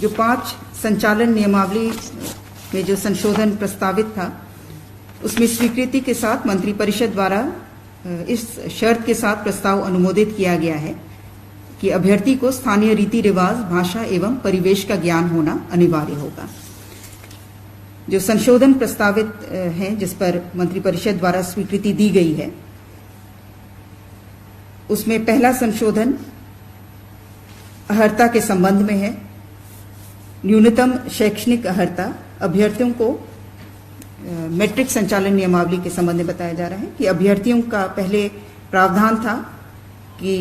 जो 5 संचालन नियमावली में जो संशोधन प्रस्तावित था, उसमें स्वीकृति के साथ मंत्रिपरिषद द्वारा इस शर्त के साथ प्रस्ताव अनुमोदित किया गया है कि अभ्यर्थी को स्थानीय रीति रिवाज, भाषा एवं परिवेश का ज्ञान होना अनिवार्य होगा। जो संशोधन प्रस्तावित है, जिस पर मंत्रिपरिषद द्वारा स्वीकृति दी गई है, उसमें पहला संशोधन अर्हता के संबंध में है। न्यूनतम शैक्षणिक अर्हता अभ्यर्थियों को मैट्रिक संचालन नियमावली के संबंध में बताया जा रहा है कि अभ्यर्थियों का पहले प्रावधान था कि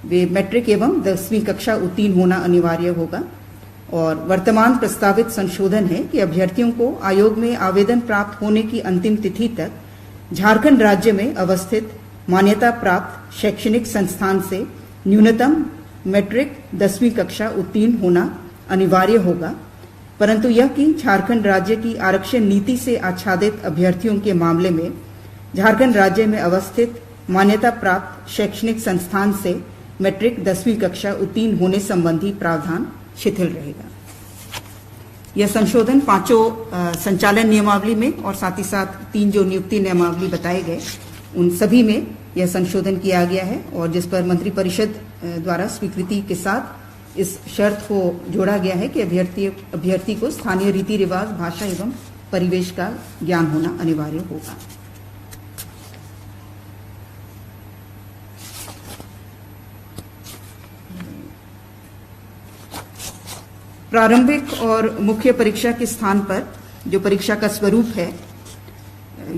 वे मैट्रिक एवं 10वीं कक्षा उत्तीर्ण होना अनिवार्य होगा, और वर्तमान प्रस्तावित संशोधन है कि अभ्यर्थियों को आयोग में आवेदन प्राप्त होने की अंतिम तिथि तक झारखंड राज्य में अवस्थित मान्यता प्राप्त शैक्षणिक संस्थान से न्यूनतम मैट्रिक 10वीं कक्षा उत्तीर्ण होना अनिवार्य होगा, परंतु यह कि झारखंड राज्य की आरक्षण नीति से आच्छादित अभ्यर्थियों के मामले में झारखंड राज्य में अवस्थित मान्यता प्राप्त शैक्षणिक संस्थान से मैट्रिक 10वीं कक्षा उत्तीर्ण होने संबंधी प्रावधान शिथिल रहेगा। यह संशोधन 5 संचालन नियमावली में और साथ ही साथ 3 जो नियुक्ति नियमावली बताए गए, उन सभी में यह संशोधन किया गया है, और जिस पर मंत्रिपरिषद द्वारा स्वीकृति के साथ इस शर्त को जोड़ा गया है कि अभ्यर्थी को स्थानीय रीति रिवाज, भाषा एवं परिवेश का ज्ञान होना अनिवार्य होगा। प्रारंभिक और मुख्य परीक्षा के स्थान पर जो परीक्षा का स्वरूप है,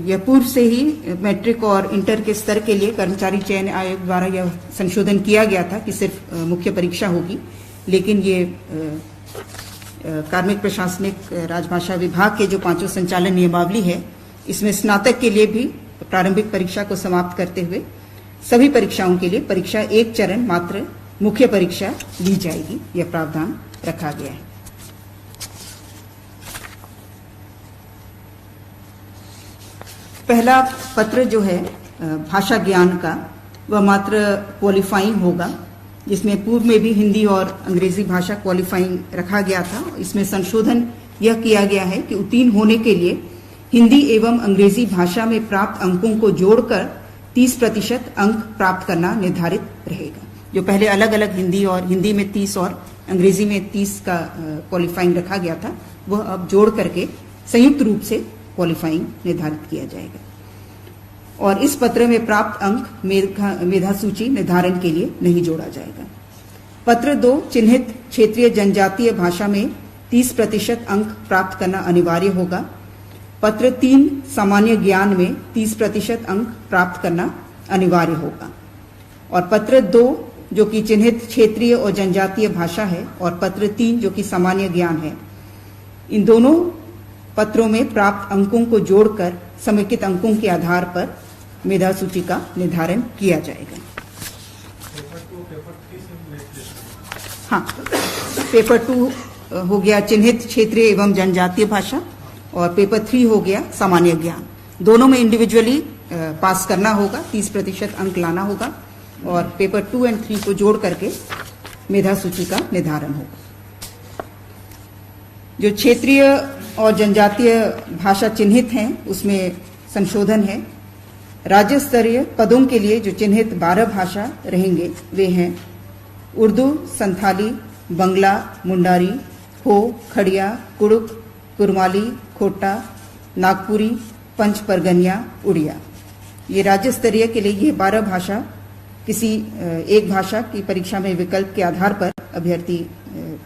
यह पूर्व से ही मैट्रिक और इंटर के स्तर के लिए कर्मचारी चयन आयोग द्वारा यह संशोधन किया गया था कि सिर्फ मुख्य परीक्षा होगी, लेकिन ये कार्मिक प्रशासनिक राजभाषा विभाग के जो 5 संचालन नियमावली है, इसमें स्नातक के लिए भी प्रारंभिक परीक्षा को समाप्त करते हुए सभी परीक्षाओं के लिए परीक्षा एक चरण मात्र मुख्य परीक्षा ली जाएगी, यह प्रावधान रखा गया है। पहला पत्र जो है भाषा ज्ञान का, वह मात्र क्वालिफाइंग होगा, जिसमें पूर्व में भी हिंदी और अंग्रेजी भाषा क्वालिफाइंग रखा गया था। इसमें संशोधन यह किया गया है कि उत्तीर्ण होने के लिए हिंदी एवं अंग्रेजी भाषा में प्राप्त अंकों को जोड़कर 30% अंक प्राप्त करना निर्धारित रहेगा। जो पहले अलग अलग हिंदी में 30 और अंग्रेजी में 30 का क्वालिफाइंग रखा गया था, वह अब जोड़ करके संयुक्त रूप से क्वालिफाइंग निर्धारित किया जाएगा। और इस पत्र में प्राप्त अंक मेधा सूची निर्धारण के लिए नहीं जोड़ा जाएगा। पत्र 2 चिन्हित क्षेत्रीय जनजातीय भाषा में 30% अंक प्राप्त करना अनिवार्य होगा। पत्र 3 सामान्य ज्ञान में 30% अंक प्राप्त करना अनिवार्य होगा। और पत्र 2 जो कि चिन्हित क्षेत्रीय और जनजातीय भाषा है, और पत्र 3 जो कि सामान्य ज्ञान है, इन दोनों पत्रों में प्राप्त अंकों को जोड़कर समेकित अंकों के आधार पर मेधा सूची का निर्धारण किया जाएगा। हाँ, पेपर 2 हो गया चिन्हित क्षेत्रीय एवं जनजातीय भाषा, और पेपर 3 हो गया सामान्य ज्ञान। दोनों में इंडिविजुअली पास करना होगा, 30% अंक लाना होगा, और पेपर 2 और 3 को जोड़ करके मेधा सूची का निर्धारण होगा। जो क्षेत्रीय और जनजातीय भाषा चिन्हित हैं, उसमें संशोधन है। राज्य स्तरीय पदों के लिए जो चिन्हित 12 भाषा रहेंगे, वे हैं उर्दू, संथाली, बंगला, मुंडारी, हो, खड़िया, कुड़ुक, कुरमाली, खोटा, नागपुरी, पंच परगनिया, उड़िया। ये राज्य स्तरीय के लिए ये 12 भाषा किसी एक भाषा की परीक्षा में विकल्प के आधार पर अभ्यर्थी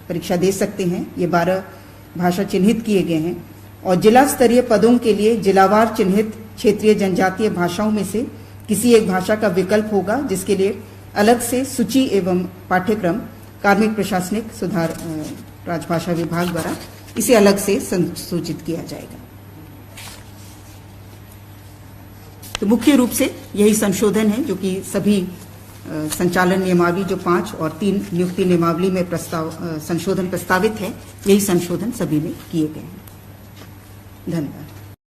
परीक्षा दे सकते हैं। ये 12 भाषा चिन्हित किए गए हैं। और जिला स्तरीय पदों के लिए जिलावार चिन्हित क्षेत्रीय जनजातीय भाषाओं में से किसी एक भाषा का विकल्प होगा, जिसके लिए अलग से सूची एवं पाठ्यक्रम कार्मिक प्रशासनिक सुधार राजभाषा विभाग द्वारा इसे अलग से संसूचित किया जाएगा। तो मुख्य रूप से यही संशोधन है जो कि सभी संचालन नियमावली जो 5 और 3 नियुक्ति नियमावली में संशोधन प्रस्तावित है, यही संशोधन सभी में किए गए हैं। धन्यवाद।